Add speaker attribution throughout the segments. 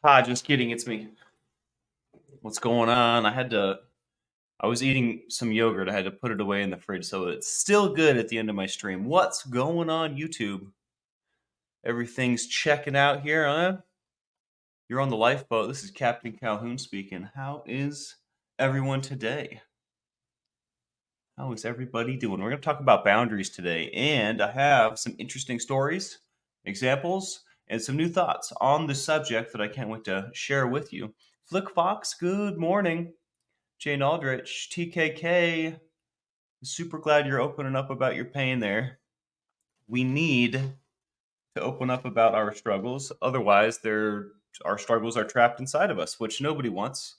Speaker 1: Hi, just kidding. It's me. What's going on? I was eating some yogurt. I had to put it away in the fridge, so it's still good at the end of my stream. What's going on, YouTube? Everything's checking out here, huh? You're on the lifeboat. This is Captain Calhoun speaking. How is everyone today? How is everybody doing? We're going to talk about boundaries today, and I have some interesting stories, examples, and some new thoughts on the subject that I can't wait to share with you. Flick Fox, good morning. Jane Aldrich, TKK, super glad you're opening up about your pain there. We need to open up about our struggles. Otherwise, our struggles are trapped inside of us, which nobody wants.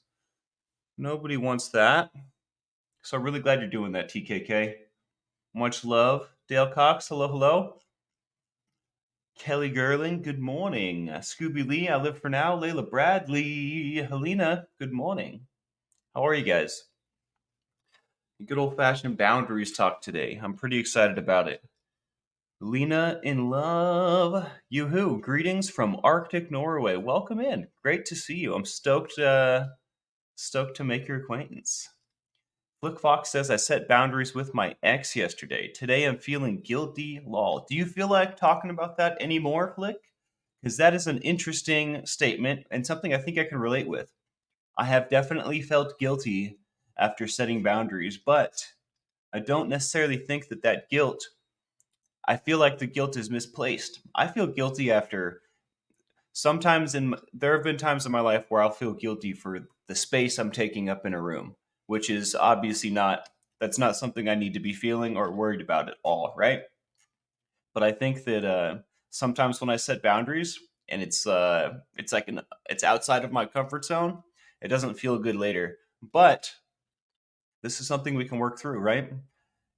Speaker 1: Nobody wants that. So I'm really glad you're doing that, TKK. Much love. Dale Cox, hello, hello. Kelly Gerling, good morning. Scooby Lee, I live for now. Layla Bradley, Helena, good morning. How are you guys? Good old fashioned boundaries talk today. I'm pretty excited about it. Lena in love. Yoo-hoo. Greetings from Arctic Norway. Welcome in. Great to see you. I'm stoked to make your acquaintance. Flick Fox says I set boundaries with my ex yesterday. Today I'm feeling guilty. Lol. Do you feel like talking about that anymore, Flick? Because that is an interesting statement and something I think I can relate with. I have definitely felt guilty after setting boundaries, but I don't necessarily think that guilt I feel like the guilt is misplaced. I feel guilty after there have been times in my life where I'll feel guilty for the space I'm taking up in a room, which is obviously not that's not something I need to be feeling or worried about at all, right? But I think that sometimes when I set boundaries and it's outside of my comfort zone, it doesn't feel good later. But this is something we can work through, right?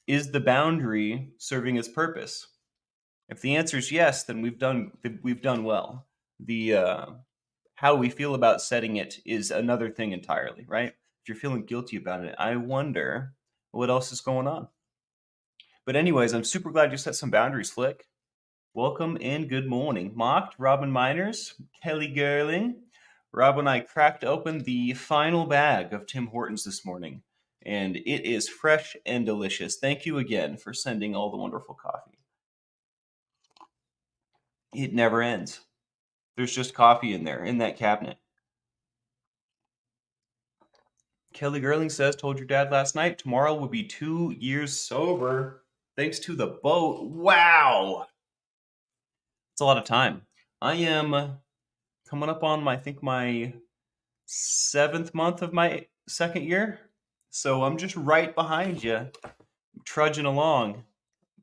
Speaker 1: Is the boundary serving its purpose? If the answer is yes, then we've done well. The How we feel about setting it is another thing entirely, right? If you're feeling guilty about it, I wonder what else is going on. But anyways, I'm super glad you set some boundaries, Flick. Welcome and good morning. Mocked, Robin Miners, Kelly Gerling. Rob and I cracked open the final bag of Tim Hortons this morning, and it is fresh and delicious. Thank you again for sending all the wonderful coffee. It never ends. There's just coffee in there, in that cabinet. Kelly Gerling says, told your dad last night, tomorrow will be 2 years sober. Thanks to the boat. Wow. It's a lot of time. I am coming up on I think my 7th month of my second year. So I'm just right behind you, trudging along.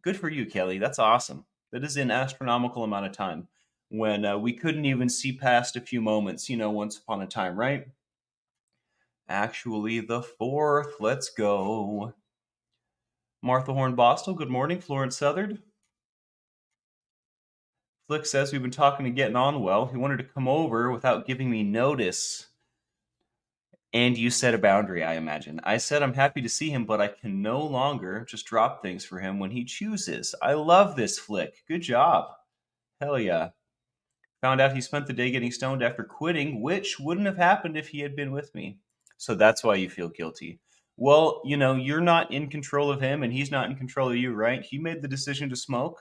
Speaker 1: Good for you, Kelly. That's awesome. That is an astronomical amount of time when we couldn't even see past a few moments, once upon a time, right? Actually, the fourth. Let's go. Martha Horn Bostel, good morning. Florence Southard. Flick says we've been talking and getting on well. He wanted to come over without giving me notice. And you set a boundary, I imagine. I said I'm happy to see him, but I can no longer just drop things for him when he chooses. I love this, Flick. Good job. Hell yeah. Found out he spent the day getting stoned after quitting, which wouldn't have happened if he had been with me. So that's why you feel guilty. Well, you're not in control of him and he's not in control of you, right? He made the decision to smoke.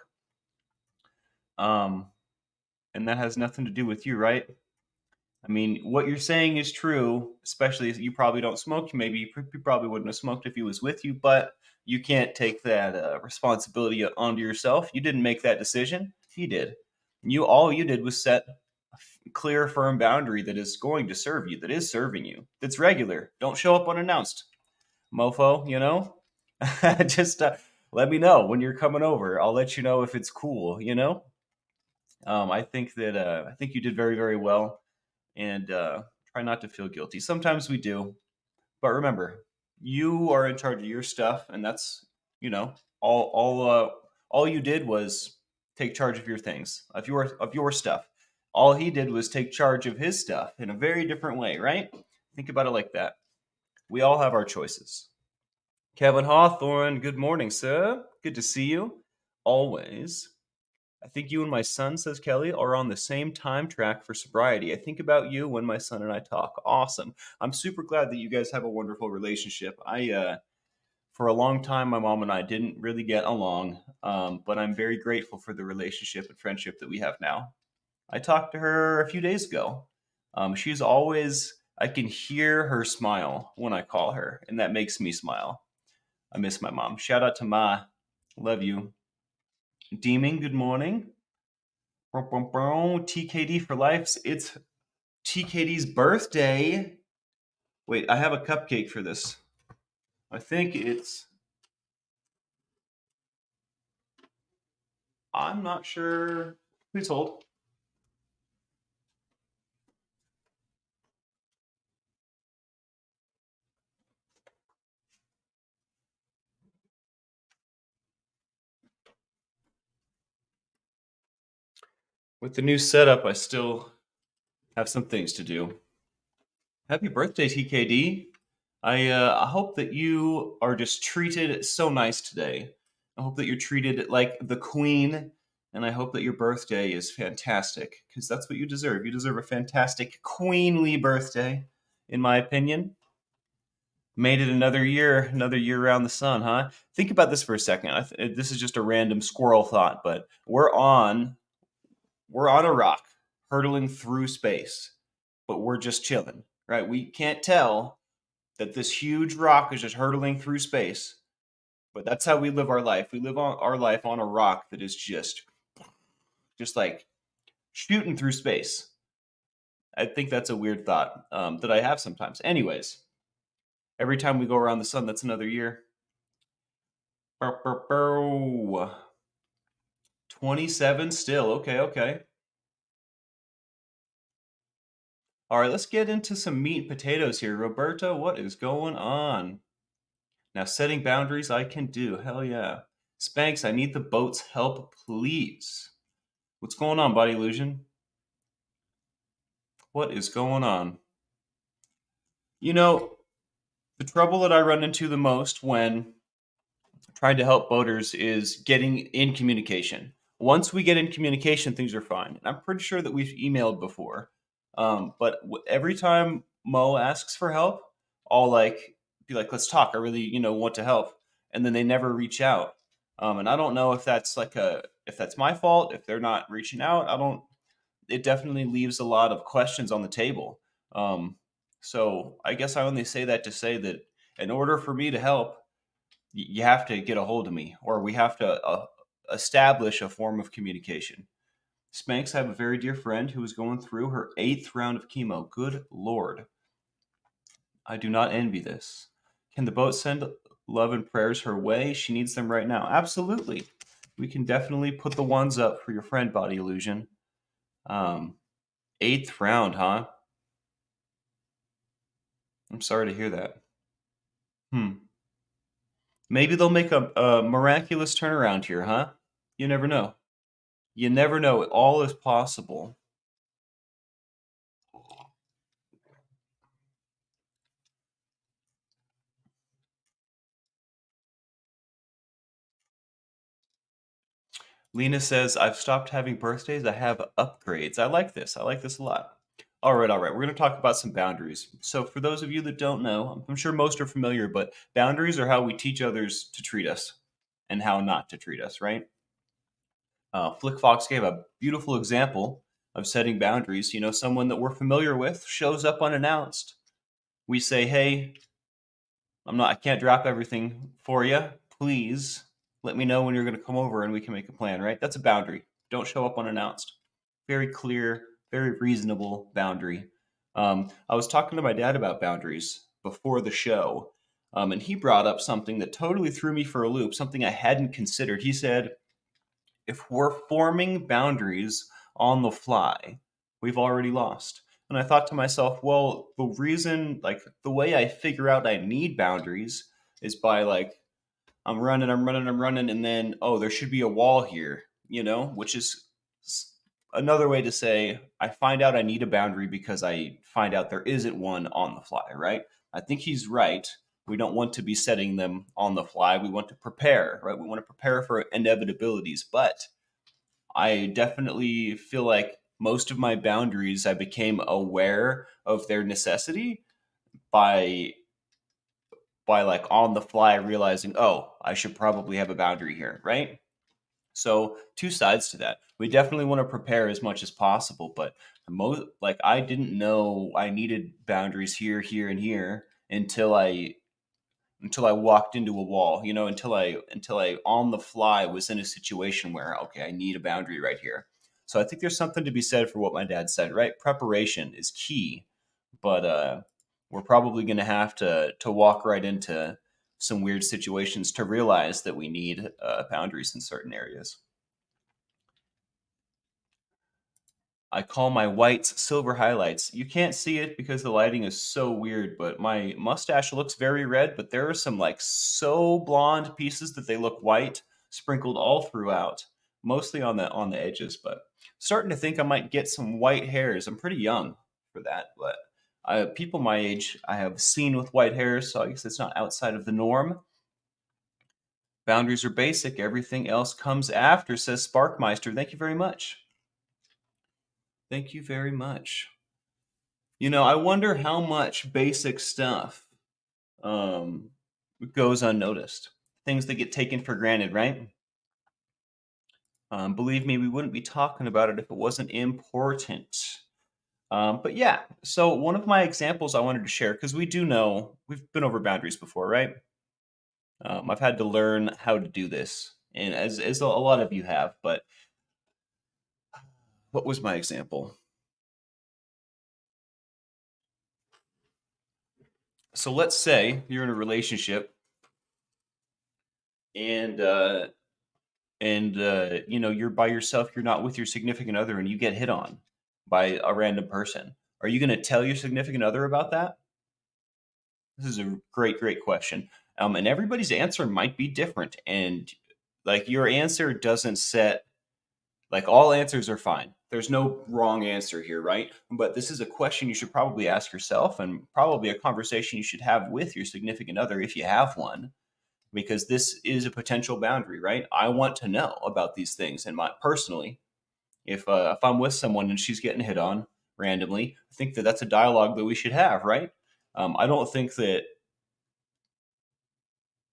Speaker 1: Um, and that has nothing to do with you, right? I mean, what you're saying is true, especially if you probably don't smoke. Maybe you probably wouldn't have smoked if he was with you, but you can't take that responsibility onto yourself. You didn't make that decision. He did. All you did was set a clear, firm boundary that is going to serve you, that is serving you, that's regular. Don't show up unannounced, mofo. Just let me know when you're coming over. I'll let you know if it's cool. I think you did very, very well, and try not to feel guilty. Sometimes we do, but remember, you are in charge of your stuff, and that's you know all you did was take charge of your things, of your stuff. All he did was take charge of his stuff in a very different way, right? Think about it like that. We all have our choices. Kevin Hawthorne, good morning, sir. Good to see you. Always. I think you and my son, says Kelly, are on the same time track for sobriety. I think about you when my son and I talk. Awesome. I'm super glad that you guys have a wonderful relationship. For a long time, my mom and I didn't really get along, but I'm very grateful for the relationship and friendship that we have now. I talked to her a few days ago. She's always, I can hear her smile when I call her, and that makes me smile. I miss my mom. Shout out to Ma. Love you. Deeming, good morning. TKD for life. It's TKD's birthday. Wait, I have a cupcake for this. I think it's. I'm not sure. Please hold. With the new setup, I still have some things to do. Happy birthday, TKD. I hope that you are just treated so nice today. I hope that you're treated like the queen, and I hope that your birthday is fantastic, because that's what you deserve. You deserve a fantastic, queenly birthday, in my opinion. Made it another year around the sun, huh? Think about this for a second. This is just a random squirrel thought, but we're on a rock, hurtling through space, but we're just chilling, right? We can't tell that this huge rock is just hurtling through space, but that's how we live our life. We live our life on a rock that is just like shooting through space. I think that's a weird thought that I have sometimes. Anyways, every time we go around the sun, that's another year. 27 still. Okay, okay. All right, let's get into some meat and potatoes here. Roberta, what is going on? Now, setting boundaries I can do. Hell yeah. Spanx, I need the boat's help, please. What's going on, Body Illusion? What is going on? You know, the trouble that I run into the most when trying to help boaters is getting in communication. Once we get in communication, things are fine. And I'm pretty sure that we've emailed before. But every time Mo asks for help, I'll be like, let's talk. I really, want to help. And then they never reach out. And I don't know if that's if that's my fault, if they're not reaching out. I don't, it definitely leaves a lot of questions on the table. So I guess I only say that to say that in order for me to help, you have to get a hold of me, or we have to establish a form of communication. Spanx, I have a very dear friend who is going through her 8th round of chemo. Good Lord. I do not envy this. Can the boat send love and prayers her way? She needs them right now. Absolutely. We can definitely put the ones up for your friend, Body Illusion. 8th round, huh? I'm sorry to hear that. Maybe they'll make a miraculous turnaround here, huh? You never know. You never know. All is possible. Lena says, I've stopped having birthdays. I have upgrades. I like this. I like this a lot. All right, all right. We're going to talk about some boundaries. So, for those of you that don't know, I'm sure most are familiar, but boundaries are how we teach others to treat us and how not to treat us, right? Flick Fox gave a beautiful example of setting boundaries. Someone that we're familiar with shows up unannounced. We say, hey, I can't drop everything for you. Please let me know when you're going to come over and we can make a plan, right? That's a boundary. Don't show up unannounced. Very clear, very reasonable boundary. I was talking to my dad about boundaries before the show, and he brought up something that totally threw me for a loop, something I hadn't considered. He said, if we're forming boundaries on the fly, we've already lost. And I thought to myself, well, the reason, the way I figure out I need boundaries is by I'm running, and then, oh, there should be a wall here, which is another way to say I find out I need a boundary because I find out there isn't one on the fly, right? I think he's right. We don't want to be setting them on the fly. We want to prepare, right? We want to prepare for inevitabilities. But I definitely feel like most of my boundaries, I became aware of their necessity by like on the fly realizing, oh, I should probably have a boundary here, right? So two sides to that. We definitely want to prepare as much as possible, but most like I didn't know I needed boundaries here, here, and here until I walked into a wall, until I on the fly was in a situation where, okay, I need a boundary right here. So I think there's something to be said for what my dad said, right? Preparation is key, but we're probably going to have to walk right into some weird situations to realize that we need boundaries in certain areas. I call my whites silver highlights. You can't see it because the lighting is so weird, but my mustache looks very red, but there are some like so blonde pieces that they look white sprinkled all throughout, mostly on the edges, but starting to think I might get some white hairs. I'm pretty young for that, but people my age I have seen with white hairs, so I guess it's not outside of the norm. Boundaries are basic, everything else comes after, says Sparkmeister. Thank you very much. Thank you very much. I wonder how much basic stuff um, goes unnoticed. Things that get taken for granted, right? Believe me, we wouldn't be talking about it if it wasn't important. But yeah, so one of my examples I wanted to share, because we do know we've been over boundaries before, right? I've had to learn how to do this, and as a lot of you have. But what was my example? So let's say you're in a relationship, and you're by yourself, you're not with your significant other, and you get hit on by a random person. Are you going to tell your significant other about that? This is a great question. And everybody's answer might be different, and like your answer doesn't set, like, all answers are fine, there's no wrong answer here, right? But this is a question you should probably ask yourself, and probably a conversation you should have with your significant other if you have one, because this is a potential boundary, right? I want to know about these things, and my personally, if I'm with someone and she's getting hit on randomly, I think that that's a dialogue that we should have, right? I don't think that,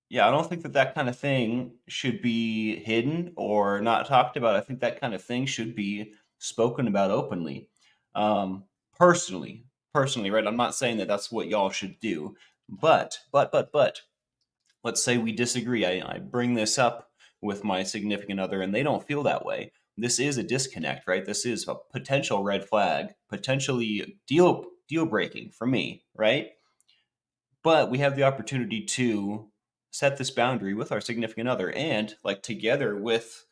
Speaker 1: yeah, I don't think that that kind of thing should be hidden or not talked about. I think that kind of thing should be spoken about openly. Um, personally, personally, right? I'm not saying that that's what y'all should do, but let's say we disagree. I bring this up with my significant other and they don't feel that way. This is a disconnect, right? This is a potential red flag, potentially deal breaking for me, right? But we have the opportunity to set this boundary with our significant other and like together with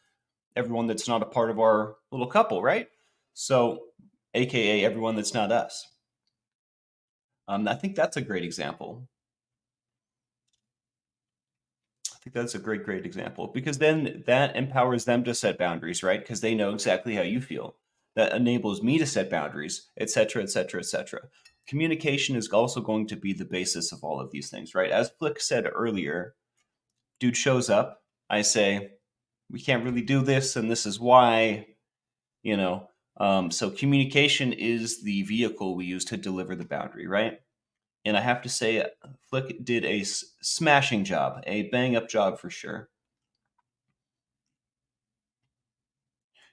Speaker 1: everyone that's not a part of our little couple, right? So, AKA everyone that's not us. I think that's a great example. I think that's a great example because then that empowers them to set boundaries, right? Because they know exactly how you feel. That enables me to set boundaries, etc., etc., etc. Communication is also going to be the basis of all of these things, right? As Flick said earlier, dude shows up. I say, we can't really do this, and this is why, you know. So communication is the vehicle we use to deliver the boundary, right? And I have to say, Flick did a smashing job, a bang up job for sure.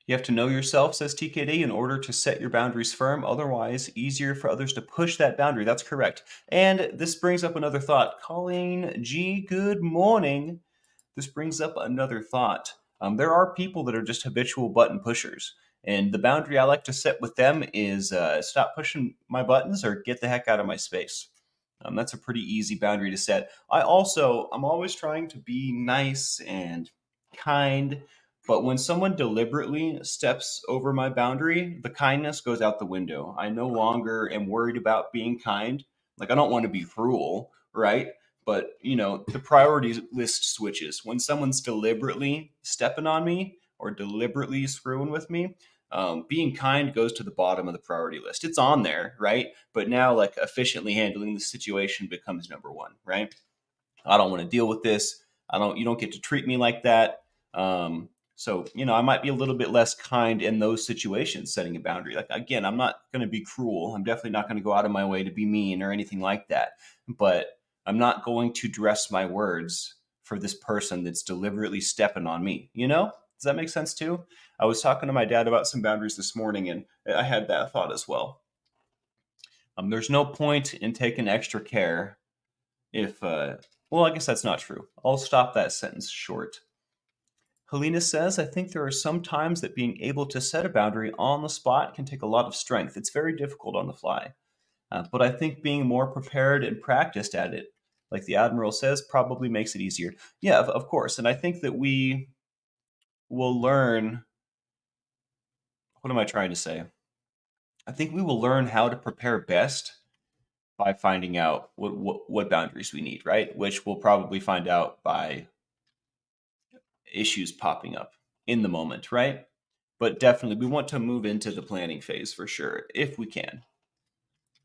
Speaker 1: You have to know yourself, says TKD, in order to set your boundaries firm. Otherwise, easier for others to push that boundary. That's correct. And this brings up another thought. Colleen G, good morning. This brings up another thought. There are people that are just habitual button pushers. And the boundary I like to set with them is stop pushing my buttons or get the heck out of my space. That's a pretty easy boundary to set. I'm always trying to be nice and kind, but when someone deliberately steps over my boundary, the kindness goes out the window. I no longer am worried about being kind. Like, I don't want to be cruel, right? But, the priority list switches. When someone's deliberately stepping on me or deliberately screwing with me, being kind goes to the bottom of the priority list. It's on there, right? But now, like, efficiently handling the situation becomes number one, right? I don't want to deal with this. You don't get to treat me like that. So, I might be a little bit less kind in those situations, setting a boundary. Like, again, I'm not going to be cruel. I'm definitely not going to go out of my way to be mean or anything like that. But I'm not going to dress my words for this person that's deliberately stepping on me. Does that make sense too? I was talking to my dad about some boundaries this morning, and I had that thought as well. There's no point in taking extra care if, well, I guess that's not true. I'll stop that sentence short. Helena says, I think there are some times that being able to set a boundary on the spot can take a lot of strength. It's very difficult on the fly. But I think being more prepared and practiced at it, like the Admiral says, probably makes it easier. Yeah, of course. And I think that we will learn. What am I trying to say? I think we will learn how to prepare best by finding out what boundaries we need, right? Which we'll probably find out by issues popping up in the moment, right? But definitely, we want to move into the planning phase for sure, if we can.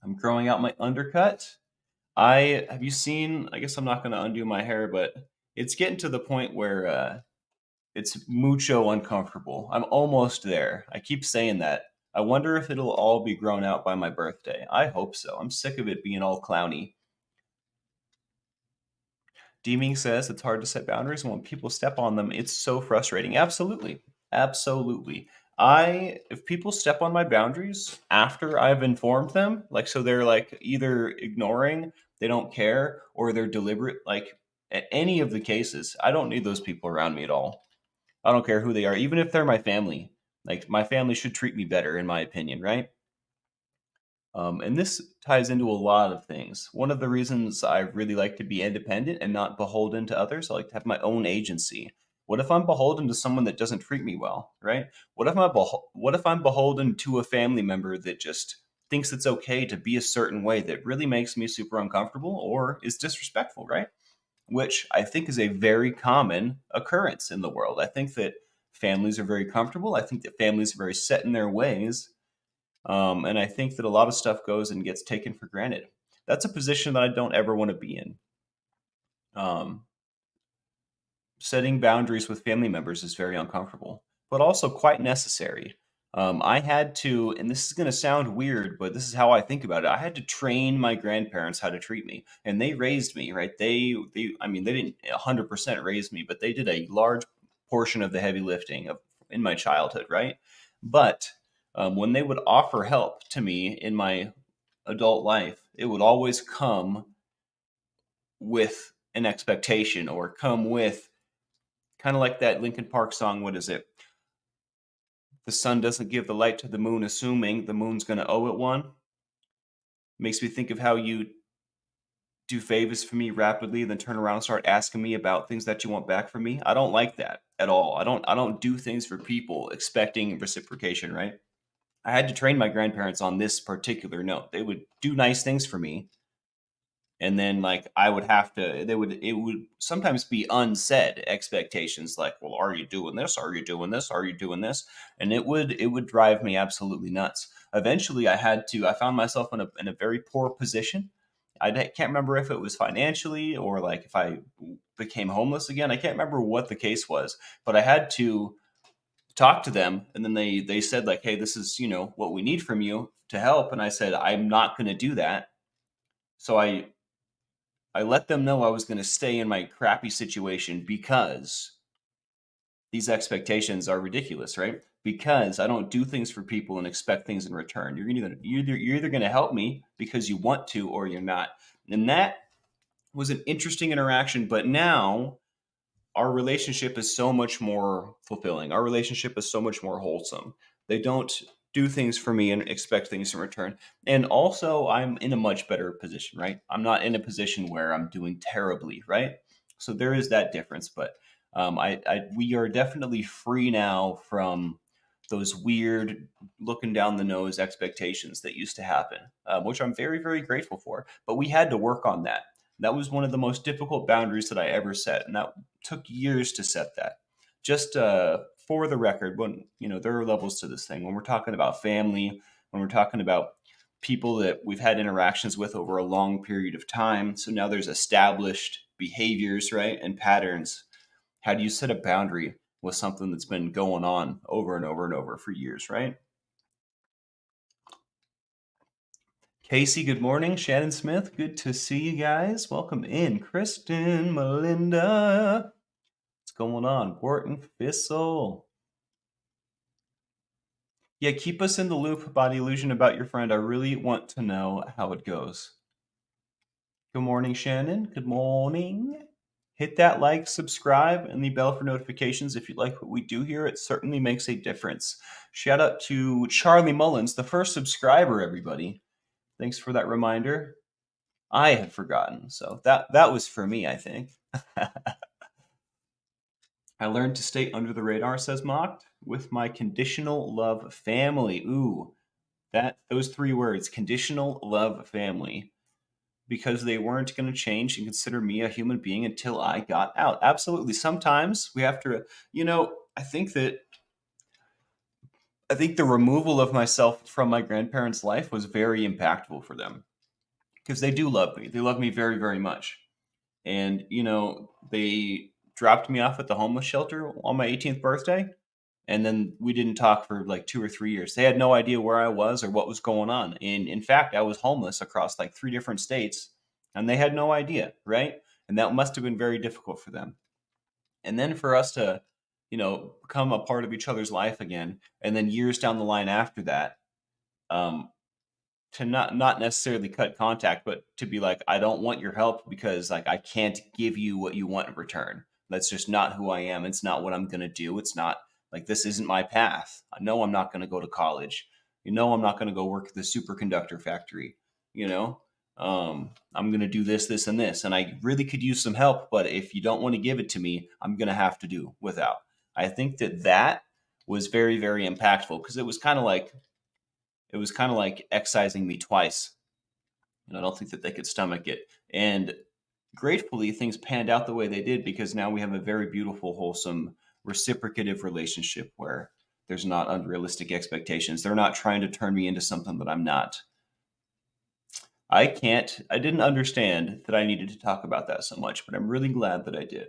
Speaker 1: I'm growing out my undercut. Have you seen? I guess I'm not going to undo my hair, but it's getting to the point where it's mucho uncomfortable. I'm almost there. I keep saying that. I wonder if it'll all be grown out by my birthday. I hope so. I'm sick of it being all clowny. Deeming says it's hard to set boundaries, and when people step on them, it's so frustrating. Absolutely. Absolutely. If people step on my boundaries after I've informed them, like, so they're like either ignoring, they don't care, or they're deliberate, like, at any of the cases, I don't need those people around me at all. I don't care who they are, even if they're my family. Like, my family should treat me better, in my opinion, right? And this ties into a lot of things. One of the reasons I really like to be independent and not beholden to others, I like to have my own agency. What if I'm beholden to someone that doesn't treat me well, right? What if I'm beholden to a family member that just thinks it's okay to be a certain way that really makes me super uncomfortable or is disrespectful, right? Which I think is a very common occurrence in the world. I think that families are very comfortable. I think that families are very set in their ways, and I think that a lot of stuff goes and gets taken for granted. That's a position that I don't ever want to be in. Um, Setting boundaries with family members is very uncomfortable, but also quite necessary. I had to, and this is going to sound weird, but this is how I think about it. I had to train my grandparents how to treat me, and they raised me, right? I mean, they didn't 100% raise me, but they did a large portion of the heavy lifting in my childhood, right? But when they would offer help to me in my adult life, it would always come with an expectation or come with kind of like that Linkin Park song. What is it? The sun doesn't give the light to the moon, assuming the moon's going to owe it one. Makes me think of how you do favors for me rapidly, then turn around and start asking me about things that you want back from me. I don't like that at all. I don't do things for people expecting reciprocation, right? I had to train my grandparents on this particular note. They would do nice things for me, and then like I would have to it would sometimes be unsaid expectations, like, well, are you doing this, are you doing this, are you doing this, and it would drive me absolutely nuts. Eventually I found myself in a very poor position. Can't remember if it was financially or like if I became homeless again. I can't remember what the case was, but I had to talk to them, and then they said like, hey, this is what we need from you to help, and I said I'm not going to do that. So I let them know I was going to stay in my crappy situation because these expectations are ridiculous, right? Because I don't do things for people and expect things in return. You're either going to help me because you want to, or you're not. And that was an interesting interaction. But now our relationship is so much more fulfilling. Our relationship is so much more wholesome. They don't do things for me and expect things in return. And also, I'm in a much better position, right? I'm not in a position where I'm doing terribly, right? So there is that difference. But we are definitely free now from those weird looking down the nose expectations that used to happen, which I'm very, very grateful for. But we had to work on that. That was one of the most difficult boundaries that I ever set, and that took years to set that. Just for the record, when there are levels to this thing. When we're talking about family, when we're talking about people that we've had interactions with over a long period of time, so now there's established behaviors, right, and patterns. How do you set a boundary? with something that's been going on over and over and over for years, right? Casey, good morning. Shannon Smith, good to see you guys. Welcome in. Kristen, Melinda. What's going on? Borton Fissel. Yeah, keep us in the loop, Body Illusion, about your friend. I really want to know how it goes. Good morning, Shannon. Good morning. Hit that like, subscribe, and the bell for notifications if you like what we do here. It certainly makes a difference. Shout out to Charlie Mullins, the first subscriber, everybody. Thanks for that reminder. I had forgotten, so that was for me, I think. I learned to stay under the radar, says Mocked, with my conditional love family. Ooh, those 3 words, conditional love family, because they weren't going to change and consider me a human being until I got out. Absolutely. Sometimes we have to, I think the removal of myself from my grandparents' life was very impactful for them, because they do love me. They love me very, very much. And, they dropped me off at the homeless shelter on my 18th birthday. And then we didn't talk for like 2 or 3 years. They had no idea where I was or what was going on. And in fact, I was homeless across like 3 different states, and they had no idea, right? And that must have been very difficult for them. And then for us to, become a part of each other's life again, and then years down the line after that, um, to not necessarily cut contact, but to be like, I don't want your help because like I can't give you what you want in return. That's just not who I am. It's not what I'm gonna do. It's not like, this isn't my path. I know I'm not gonna go to college. I'm not gonna go work at the superconductor factory. You know, I'm gonna do this, this, and this, and I really could use some help. But if you don't want to give it to me, I'm gonna have to do without. I think that was very, very impactful, because it was kind of like excising me twice. And I don't think that they could stomach it. And gratefully, things panned out the way they did, because now we have a very beautiful, wholesome, reciprocative relationship where there's not unrealistic expectations. They're not trying to turn me into something that I'm not. I didn't understand that I needed to talk about that so much, but I'm really glad that I did.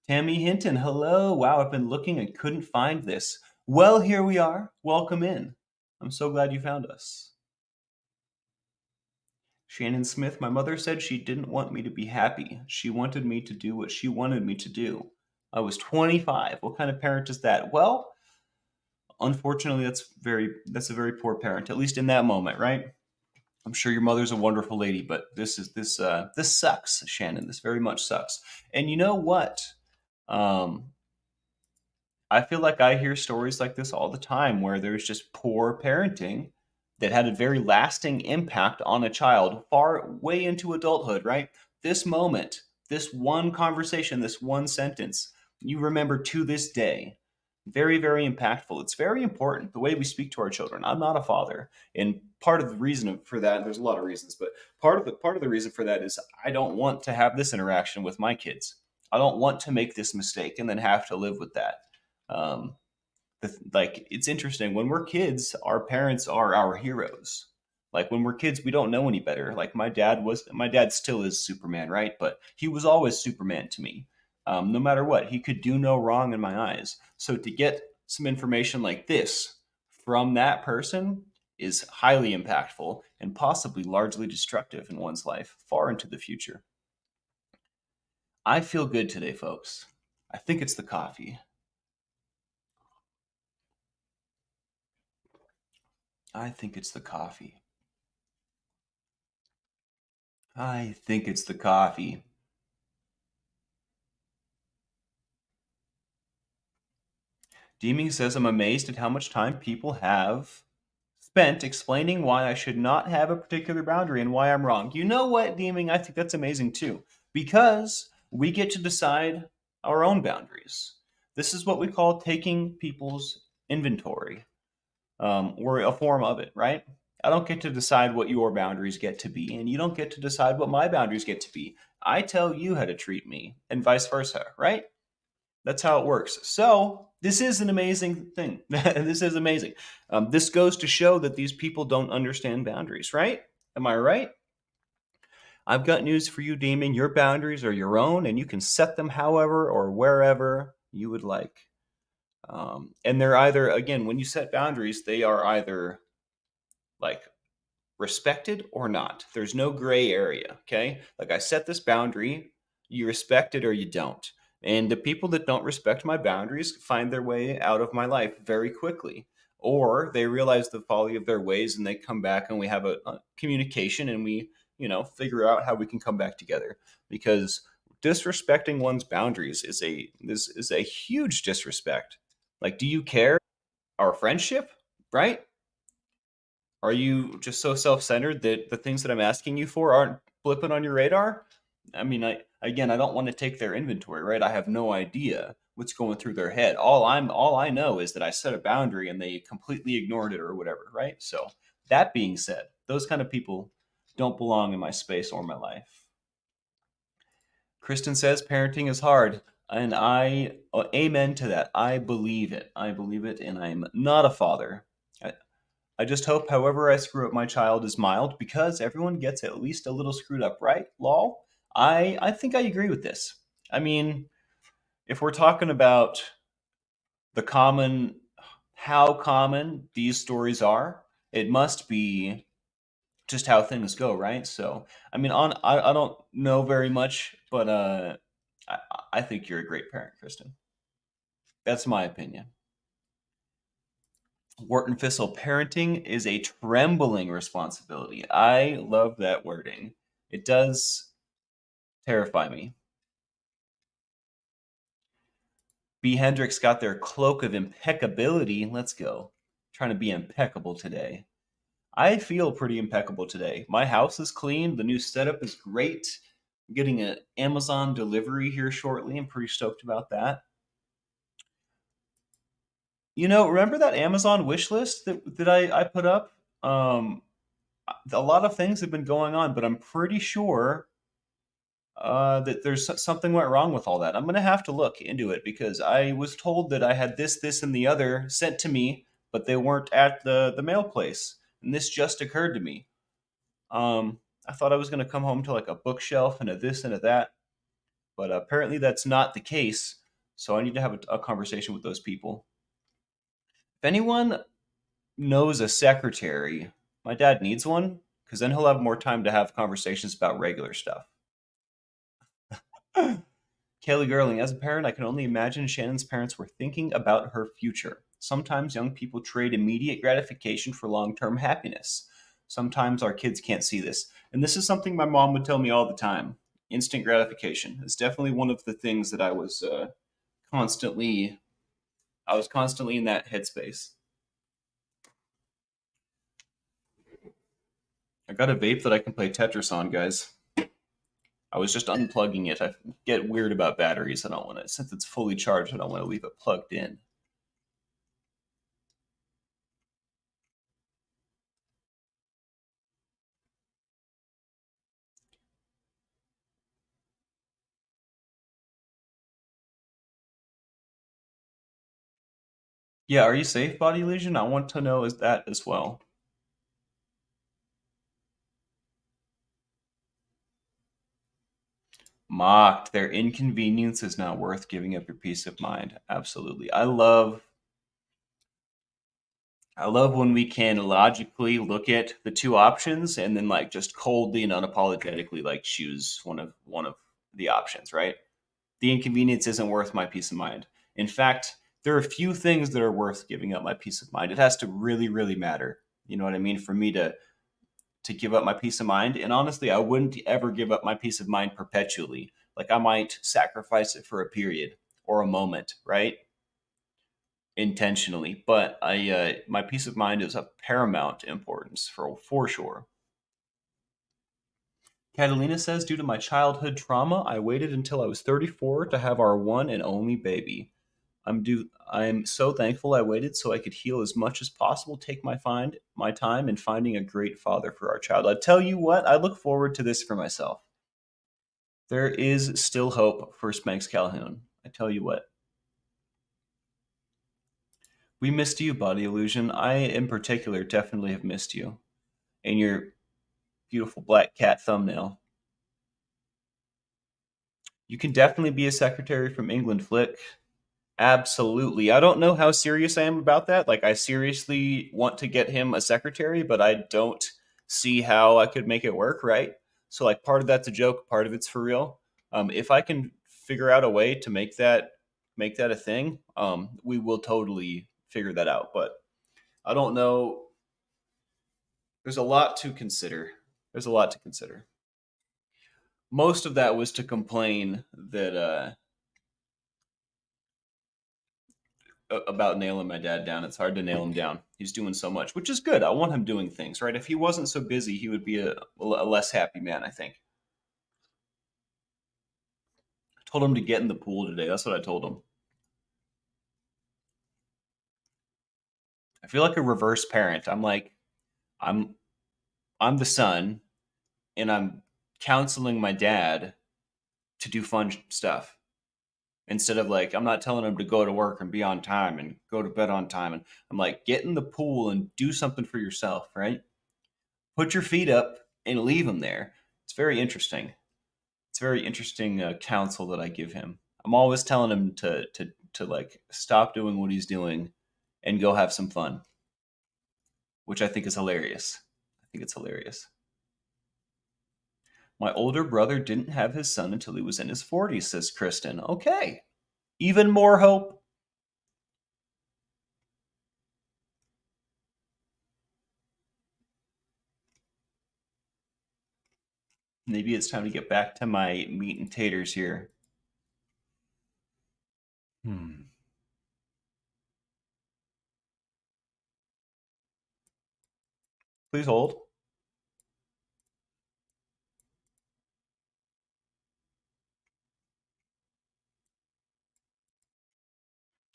Speaker 1: Tammy Hinton, hello. Wow, I've been looking and couldn't find this. Well, here we are. Welcome in. I'm so glad you found us. Shannon Smith, my mother said she didn't want me to be happy. She wanted me to do what she wanted me to do. I was 25. What kind of parent is that? Well, unfortunately, that's a very poor parent, at least in that moment, right? I'm sure your mother's a wonderful lady, but this sucks, Shannon. This very much sucks. And you know what? Um, I feel like I hear stories like this all the time, where there's just poor parenting that had a very lasting impact on a child far way into adulthood, right? This moment, this one conversation, this one sentence, you remember to this day. Very, very impactful. It's very important the way we speak to our children. I'm not a father, and part of the reason for that, there's a lot of reasons, but part of the reason for that is I don't want to have this interaction with my kids. I don't want to make this mistake and then have to live with that. Um, like, it's interesting, when we're kids, our parents are our heroes. Like, when we're kids, we don't know any better. Like, my dad still is Superman, right? But he was always Superman to me. No matter what, he could do no wrong in my eyes. So to get some information like this from that person is highly impactful and possibly largely destructive in one's life far into the future. I feel good today, folks. I think it's the coffee. I think it's the coffee. I think it's the coffee. Deeming says, I'm amazed at how much time people have spent explaining why I should not have a particular boundary and why I'm wrong. You know what, Deeming? I think that's amazing too, because we get to decide our own boundaries. This is what we call taking people's inventory, or a form of it, right? I don't get to decide what your boundaries get to be, and you don't get to decide what my boundaries get to be. I tell you how to treat me, and vice versa, right? That's how it works. So this is an amazing thing. This is amazing. This goes to show that these people don't understand boundaries, right? Am I right? I've got news for you, Damon. Your boundaries are your own, and you can set them however or wherever you would like. And they're either, again, when you set boundaries, they are either like respected or not. There's no gray area, okay? Like I set this boundary, you respect it or you don't. And the people that don't respect my boundaries find their way out of my life very quickly. Or they realize the folly of their ways and they come back and we have a communication and we, figure out how we can come back together. Because disrespecting one's boundaries is a huge disrespect. Like, do you care our friendship? Right? Are you just so self-centered that the things that I'm asking you for aren't flipping on your radar? I mean, I don't want to take their inventory, right? I have no idea what's going through their head. All I know is that I set a boundary and they completely ignored it or whatever, right? So, that being said, those kind of people don't belong in my space or my life. Kristen says parenting is hard, and I amen to that. I believe it. I believe it, and I'm not a father. I just hope, however I screw up my child is mild, because everyone gets at least a little screwed up, right? Lol. I think I agree with this. I mean, if we're talking about the common, how common these stories are, it must be just how things go, right? So, I mean, I don't know very much, but I, I think you're a great parent, Kristen. That's my opinion. Wharton Thistle, parenting is a trembling responsibility. I love that wording. It does terrify me. B. Hendricks got their cloak of impeccability. Let's go. Trying to be impeccable today. I feel pretty impeccable today. My house is clean. The new setup is great. I'm getting an Amazon delivery here shortly. I'm pretty stoked about that. Remember that Amazon wish list that I put up? Um, a lot of things have been going on, but I'm pretty sure that something went wrong with all that. I'm gonna have to look into it because I was told that I had this, and the other sent to me, but they weren't at the mail place, and this just occurred to me. I thought I was gonna come home to like a bookshelf and a this and a that, but apparently that's not the case. So I need to have a conversation with those people. If anyone knows a secretary, my dad needs one because then he'll have more time to have conversations about regular stuff. Kaylee Gerling, as a parent, I can only imagine Shannon's parents were thinking about her future. Sometimes young people trade immediate gratification for long term happiness. Sometimes our kids can't see this. And this is something my mom would tell me all the time. Instant gratification is definitely one of the things that constantly, I was constantly in that headspace. I got a vape that I can play Tetris on, guys. I was just unplugging it. I get weird about batteries. I don't want to, since it's fully charged, I don't want to leave it plugged in. Yeah, are you safe, Body Legion? I want to know is that as well. Mocked. Their inconvenience is not worth giving up your peace of mind. Absolutely. I love when we can logically look at the two options and then like just coldly and unapologetically like choose one of the options, right? The inconvenience isn't worth my peace of mind. In fact, there are few things that are worth giving up my peace of mind. It has to really, really matter. You know what I mean? For me to give up my peace of mind. And honestly, I wouldn't ever give up my peace of mind perpetually. Like I might sacrifice it for a period or a moment, right? Intentionally. But my peace of mind is of paramount importance for sure. Catalina says, due to my childhood trauma, I waited until I was 34 to have our one and only baby. I'm so thankful I waited so I could heal as much as possible, take my time in finding a great father for our child. I tell you what, I look forward to this for myself. There is still hope for Spanx Calhoun. I tell you what. We missed you, Body Illusion. I in particular definitely have missed you. And your beautiful black cat thumbnail. You can definitely be a secretary from England, Flick. Absolutely. I don't know how serious I am about that. Like, I seriously want to get him a secretary, but I don't see how I could make it work, right? So, like, part of that's a joke, part of it's for real. If I can figure out a way to make that a thing, we will totally figure that out. But I don't know. There's a lot to consider. There's a lot to consider. Most of that was to complain that about nailing my dad down. It's hard to nail him down. He's doing so much, which is good. I want him doing things, right? If he wasn't so busy, he would be a less happy man, I think. I told him to get in the pool today. That's what I told him. I feel like a reverse parent. I'm I'm the son and I'm counseling my dad to do fun stuff. Instead of like, I'm not telling him to go to work and be on time and go to bed on time. And I'm like, get in the pool and do something for yourself, right? Put your feet up and leave him there. It's very interesting. It's very interesting counsel that I give him. I'm always telling him to like stop doing what he's doing and go have some fun, which I think is hilarious. I think it's hilarious. My older brother didn't have his son until he was in his 40s, says Kristen. Okay. Even more hope. Maybe it's time to get back to my meat and taters here. Hmm. Please hold.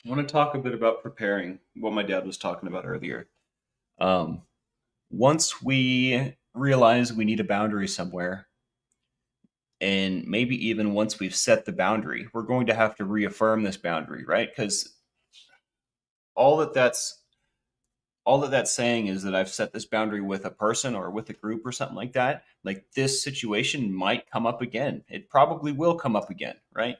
Speaker 1: I want to talk a bit about preparing what my dad was talking about earlier. Um, Once we realize we need a boundary somewhere, and maybe even once we've set the boundary, we're going to have to reaffirm this boundary, right? Because all that that's all that that's saying is that I've set this boundary with a person or with a group or something like that. Like, this situation might come up again. It probably will come up again, right?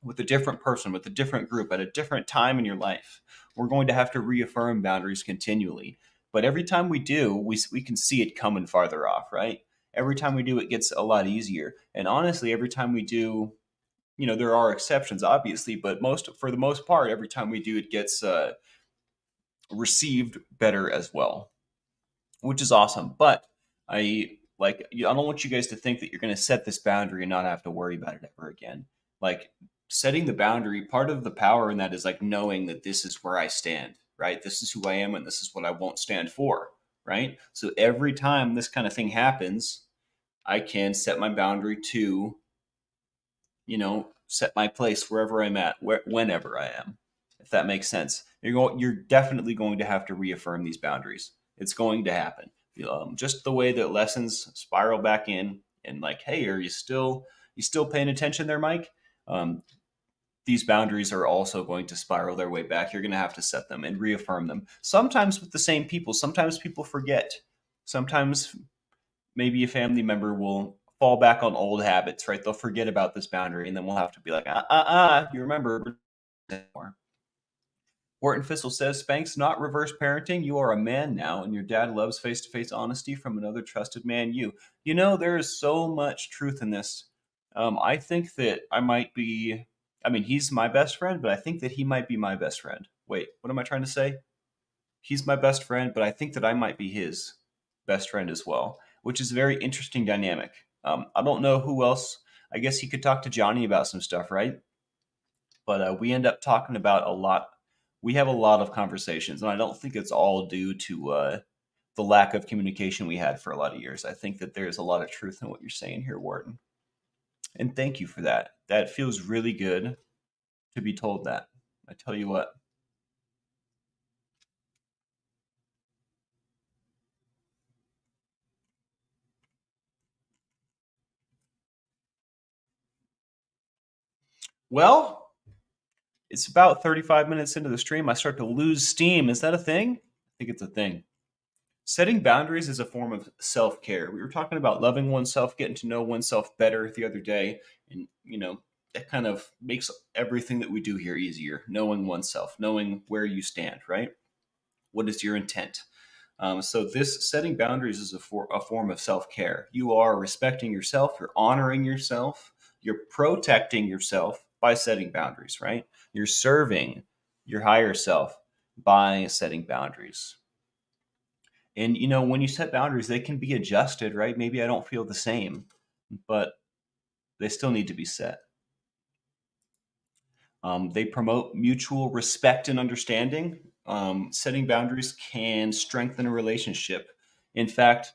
Speaker 1: With a different person, with a different group, at a different time in your life. We're going to have to reaffirm boundaries continually. But every time we do, we can see it coming farther off, right? Every time we do, it gets a lot easier. And honestly, every time we do, there are exceptions, obviously, but for the most part, every time we do, it gets received better as well, which is awesome. But I don't want you guys to think that you're going to set this boundary and not have to worry about it ever again. Like, setting the boundary, part of the power in that is like knowing that this is where I stand, right? This is who I am and this is what I won't stand for, right? So every time this kind of thing happens, I can set my boundary to, set my place wherever I'm at, whenever I am, if that makes sense. You're definitely going to have to reaffirm these boundaries. It's going to happen. Just the way that lessons spiral back in, and like, hey, are you still paying attention there, Mike? Um, these boundaries are also going to spiral their way back. You're going to have to set them and reaffirm them. Sometimes with the same people. Sometimes people forget. Sometimes maybe a family member will fall back on old habits, right? They'll forget about this boundary, and then we'll have to be like, you remember more. Wharton Fissel says, Spanx, not reverse parenting. You are a man now, and your dad loves face to face honesty from another trusted man, you. There is so much truth in this. I think that he's my best friend, but I think that he might be my best friend. Wait, what am I trying to say? He's my best friend, but I think that I might be his best friend as well, which is a very interesting dynamic. I don't know who else. I guess he could talk to Johnny about some stuff, right? But we end up talking about a lot. We have a lot of conversations, and I don't think it's all due to the lack of communication we had for a lot of years. I think that there's a lot of truth in what you're saying here, Wharton. And thank you for that. That feels really good to be told that. I tell you what. Well, it's about 35 minutes into the stream. I start to lose steam. Is that a thing? I think it's a thing. Setting boundaries is a form of self-care. We were talking about loving oneself, getting to know oneself better the other day, and that kind of makes everything that we do here easier. Knowing oneself, knowing where you stand, right? What is your intent? So this setting boundaries is a form of self-care. You are respecting yourself, you're honoring yourself, you're protecting yourself by setting boundaries, right? You're serving your higher self by setting boundaries. And when you set boundaries, they can be adjusted, right? Maybe I don't feel the same, but they still need to be set. They promote mutual respect and understanding. Setting boundaries can strengthen a relationship. In fact,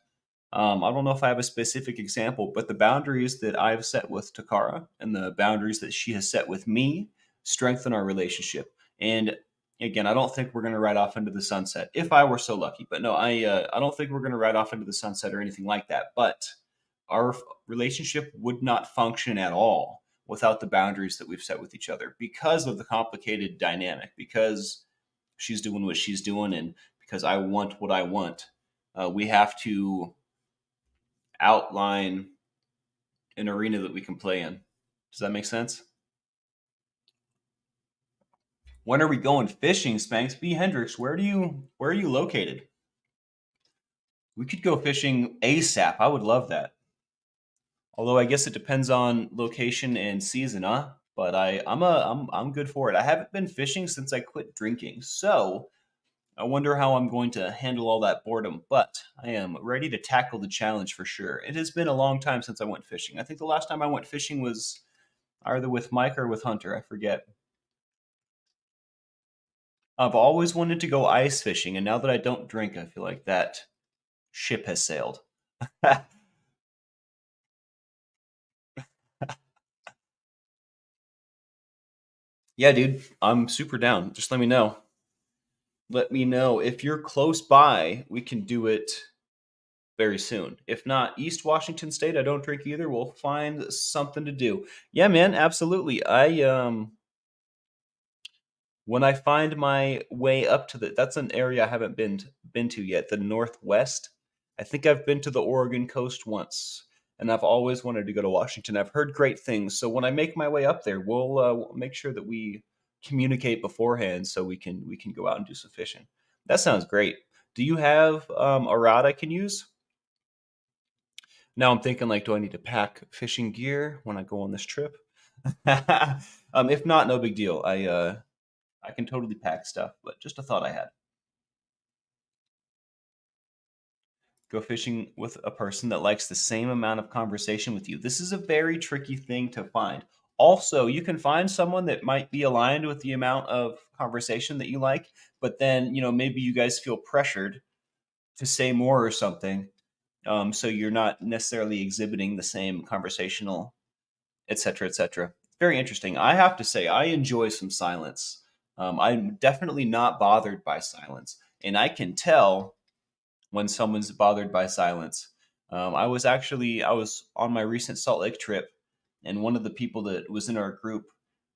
Speaker 1: I don't know if I have a specific example, but the boundaries that I've set with Takara and the boundaries that she has set with me strengthen our relationship. And again, I don't think we're going to ride off into the sunset if I were so lucky. But no, I don't think we're going to ride off into the sunset or anything like that. But our relationship would not function at all without the boundaries that we've set with each other because of the complicated dynamic, because she's doing what she's doing and because I want what I want. We have to outline an arena that we can play in. Does that make sense? When are we going fishing, Spanx? B. Hendricks, where are you located? We could go fishing ASAP. I would love that. Although I guess it depends on location and season, huh? But I'm good for it. I haven't been fishing since I quit drinking, so I wonder how I'm going to handle all that boredom. But I am ready to tackle the challenge for sure. It has been a long time since I went fishing. I think the last time I went fishing was either with Mike or with Hunter. I forget. I've always wanted to go ice fishing, and now that I don't drink, I feel like that ship has sailed. Yeah, dude, I'm super down. Just let me know. Let me know if you're close by. We can do it very soon. If not, East Washington State, I don't drink either. We'll find something to do. Yeah, man, absolutely. I When I find my way up to that's an area I haven't been to yet, the Northwest. I think I've been to the Oregon coast once, and I've always wanted to go to Washington. I've heard great things. So when I make my way up there, we'll make sure that we communicate beforehand so we can go out and do some fishing. That sounds great. Do you have a rod I can use? Now I'm thinking like, do I need to pack fishing gear when I go on this trip? If not, no big deal. I can totally pack stuff, but just a thought I had. Go fishing with a person that likes the same amount of conversation with you. This is a very tricky thing to find. Also, you can find someone that might be aligned with the amount of conversation that you like, but then, maybe you guys feel pressured to say more or something. So you're not necessarily exhibiting the same conversational, etc., etc. Very interesting. I have to say, I enjoy some silence. I'm definitely not bothered by silence, and I can tell when someone's bothered by silence. I was on my recent Salt Lake trip, and one of the people that was in our group,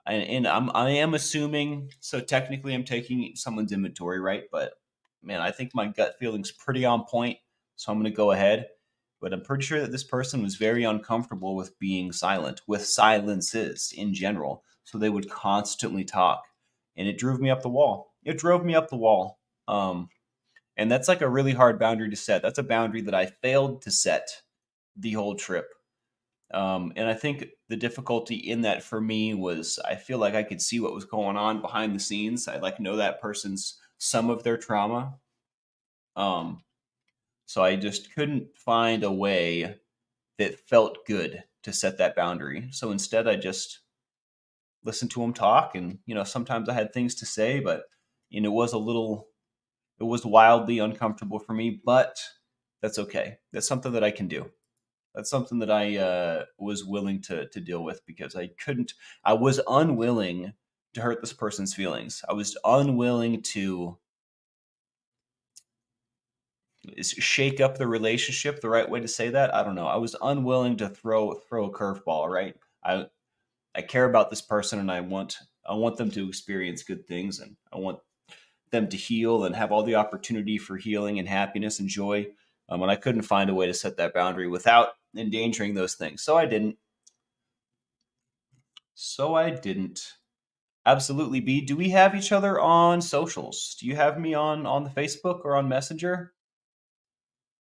Speaker 1: and I am assuming, so technically I'm taking someone's inventory, right? But man, I think my gut feeling's pretty on point, so I'm going to go ahead. But I'm pretty sure that this person was very uncomfortable with being silent, with silences in general. So they would constantly talk, and it drove me up the wall. It drove me up the wall. And that's like a really hard boundary to set. That's a boundary that I failed to set the whole trip. And I think the difficulty in that for me was I feel like I could see what was going on behind the scenes. I like know that person's some of their trauma. Um, so I just couldn't find a way that felt good to set that boundary. So instead, I just listened to them talk, and sometimes I had things to say, but it was wildly uncomfortable for me, but that's okay. That's something that I can do. That's something that I was willing to deal with because I was unwilling to hurt this person's feelings. I was unwilling to shake up the relationship, the right way to say that. I don't know. I was unwilling to throw a curveball, right? I care about this person, and I want them to experience good things, and I want them to heal and have all the opportunity for healing and happiness and joy. And I couldn't find a way to set that boundary without endangering those things. So I didn't. So I didn't. Absolutely, B. Do we have each other on socials? Do you have me on the Facebook or on Messenger?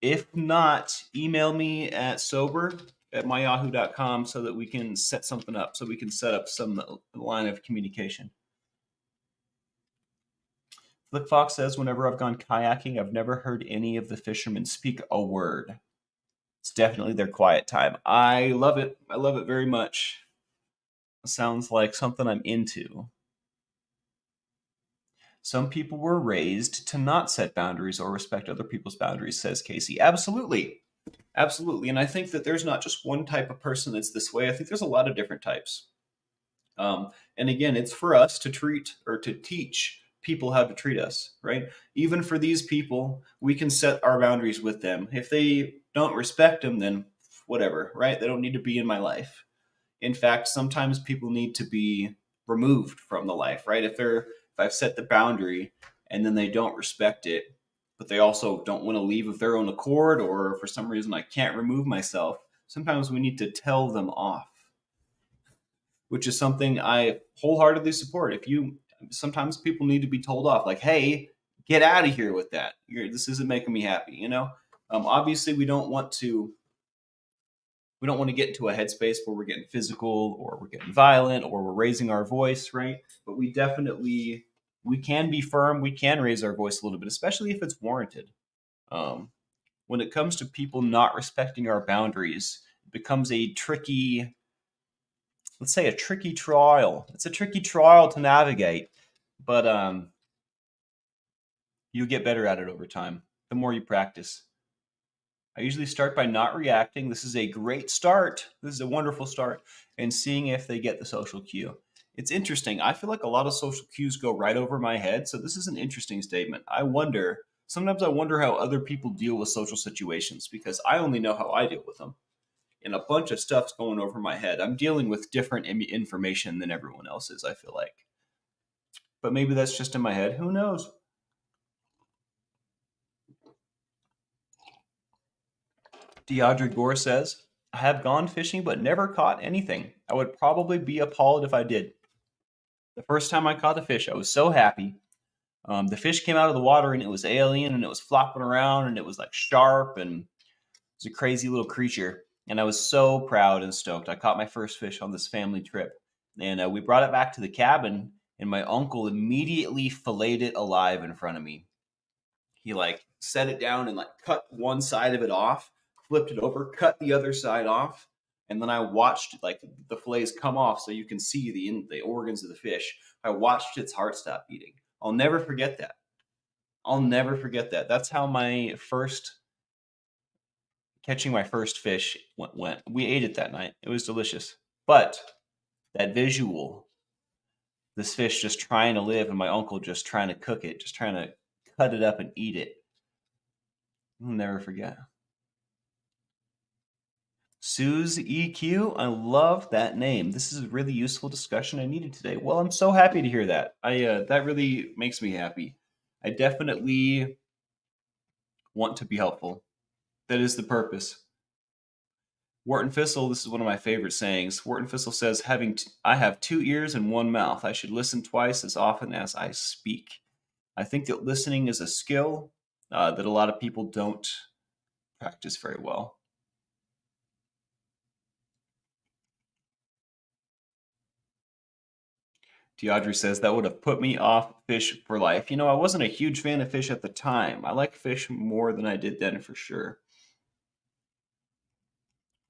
Speaker 1: If not, email me at sober@myyahoo.com so that we can set something up, so we can set up some line of communication. Flick Fox says, whenever I've gone kayaking, I've never heard any of the fishermen speak a word. It's definitely their quiet time. I love it. I love it very much. It sounds like something I'm into. Some people were raised to not set boundaries or respect other people's boundaries, says Casey. Absolutely. Absolutely. And I think that there's not just one type of person that's this way. I think there's a lot of different types. And again, it's for us to treat or to teach people how to treat us, right? Even for these people, we can set our boundaries with them. If they don't respect them, then whatever, right? They don't need to be in my life. In fact, sometimes people need to be removed from the life, right? If I've set the boundary and then they don't respect it, but they also don't want to leave of their own accord, or for some reason I can't remove myself, sometimes we need to tell them off, which is something I wholeheartedly support. Sometimes people need to be told off, like, hey, get out of here with that. This isn't making me happy, you know? Obviously, we don't want to get into a headspace where we're getting physical or we're getting violent or we're raising our voice, right? But we can be firm. We can raise our voice a little bit, especially if it's warranted. When it comes to people not respecting our boundaries, it becomes let's say a tricky trial. It's a tricky trial to navigate, but you'll get better at it over time, the more you practice. I usually start by not reacting. This is a great start. This is a wonderful start. And seeing if they get the social cue. It's interesting. I feel like a lot of social cues go right over my head. So this is an interesting statement. Sometimes I wonder how other people deal with social situations because I only know how I deal with them. And a bunch of stuff's going over my head. I'm dealing with different information than everyone else is, I feel like. But maybe that's just in my head. Who knows? Deidre Gore says, I have gone fishing but never caught anything. I would probably be appalled if I did. The first time I caught a fish, I was so happy. The fish came out of the water and it was alien and it was flopping around and it was like sharp and it was a crazy little creature. And I was so proud and stoked. I caught my first fish on this family trip. And we brought it back to the cabin and my uncle immediately filleted it alive in front of me. He like set it down and like cut one side of it off, flipped it over, cut the other side off, and then I watched like the fillets come off so you can see the organs of the fish. I watched its heart stop beating. I'll never forget that. I'll never forget that. That's how catching my first fish went. We ate it that night. It was delicious. But that visual, this fish just trying to live and my uncle just trying to cook it, just trying to cut it up and eat it. I'll never forget. Suze EQ, I love that name. This is a really useful discussion I needed today. Well, I'm so happy to hear that. That really makes me happy. I definitely want to be helpful. That is the purpose. Wharton Thistle, this is one of my favorite sayings. Wharton Thistle says, I have 2 ears and 1 mouth. I should listen twice as often as I speak. I think that listening is a skill that a lot of people don't practice very well. Deidre says, that would have put me off fish for life. I wasn't a huge fan of fish at the time. I like fish more than I did then for sure.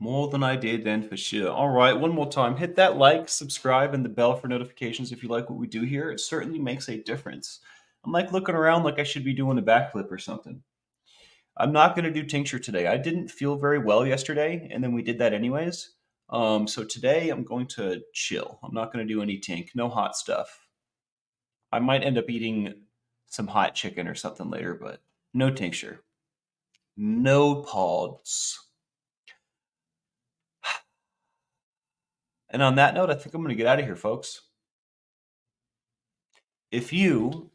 Speaker 1: More than I did then for sure. All right, one more time. Hit that like, subscribe, and the bell for notifications if you like what we do here. It certainly makes a difference. I'm like looking around like I should be doing a backflip or something. I'm not going to do tincture today. I didn't feel very well yesterday, and then we did that anyways. So today I'm going to chill. I'm not going to do any tink, no hot stuff. I might end up eating some hot chicken or something later, but no tincture. No pods. And on that note, I think I'm going to get out of here, folks. If you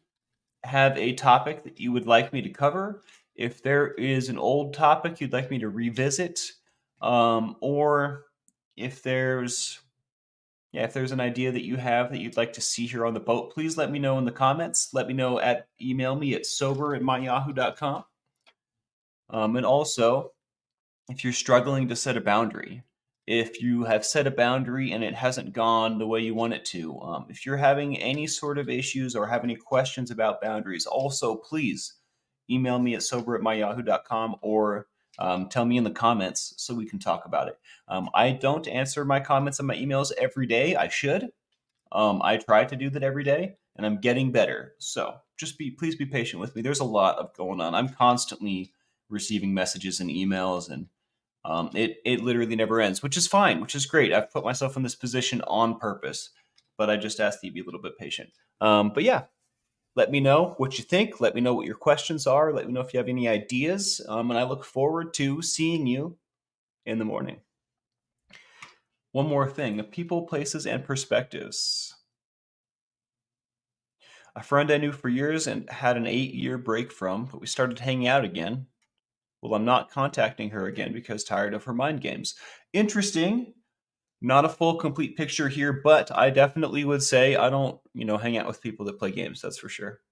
Speaker 1: have a topic that you would like me to cover, if there is an old topic you'd like me to revisit, or if there's Yeah, if there's an idea that you have that you'd like to see here on the boat, please let me know in the comments. Let me know email me at sober@myyahoo.com. And also, if you're struggling to set a boundary, if you have set a boundary and it hasn't gone the way you want it to, if you're having any sort of issues or have any questions about boundaries, also please email me at sober@myyahoo.com or tell me in the comments so we can talk about it. I don't answer my comments and my emails every day. I should. I try to do that every day, and I'm getting better. So please be patient with me. There's a lot of going on. I'm constantly receiving messages and emails, and it literally never ends, which is fine, which is great. I've put myself in this position on purpose, but I just ask that you be a little bit patient. But yeah, let me know what you think. Let me know what your questions are. Let me know if you have any ideas. And I look forward to seeing you in the morning. One more thing: people, places, and perspectives. A friend I knew for years and had an 8-year break from, but we started hanging out again. Well, I'm not contacting her again because tired of her mind games. Interesting. Not a full complete picture here, but I definitely would say I don't, hang out with people that play games, that's for sure.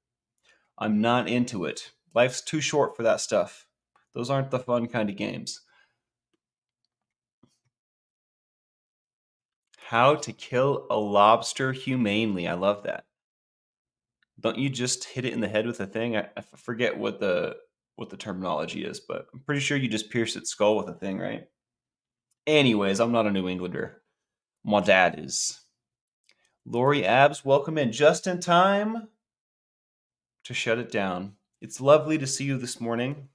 Speaker 1: I'm not into it. Life's too short for that stuff. Those aren't the fun kind of games. How to kill a lobster humanely. I love that. Don't you just hit it in the head with a thing? I forget what the terminology is, but I'm pretty sure you just pierce its skull with a thing, right? Anyways, I'm not a New Englander. My dad is. Lori Abs, welcome in just in time to shut it down. It's lovely to see you this morning.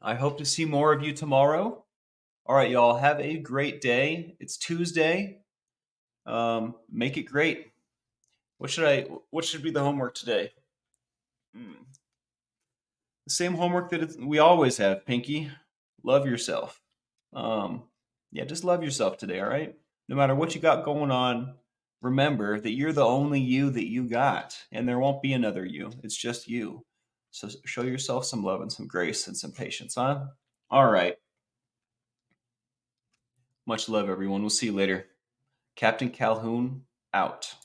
Speaker 1: I hope to see more of you tomorrow. All right, y'all, have a great day. It's Tuesday. Make it great. What should be the homework today? The same homework that we always have, Pinky. Love yourself. Yeah, just love yourself today, all right? No matter what you got going on, remember that you're the only you that you got, and there won't be another you. It's just you. So show yourself some love and some grace and some patience, huh? All right. Much love, everyone. We'll see you later. Captain Calhoun out.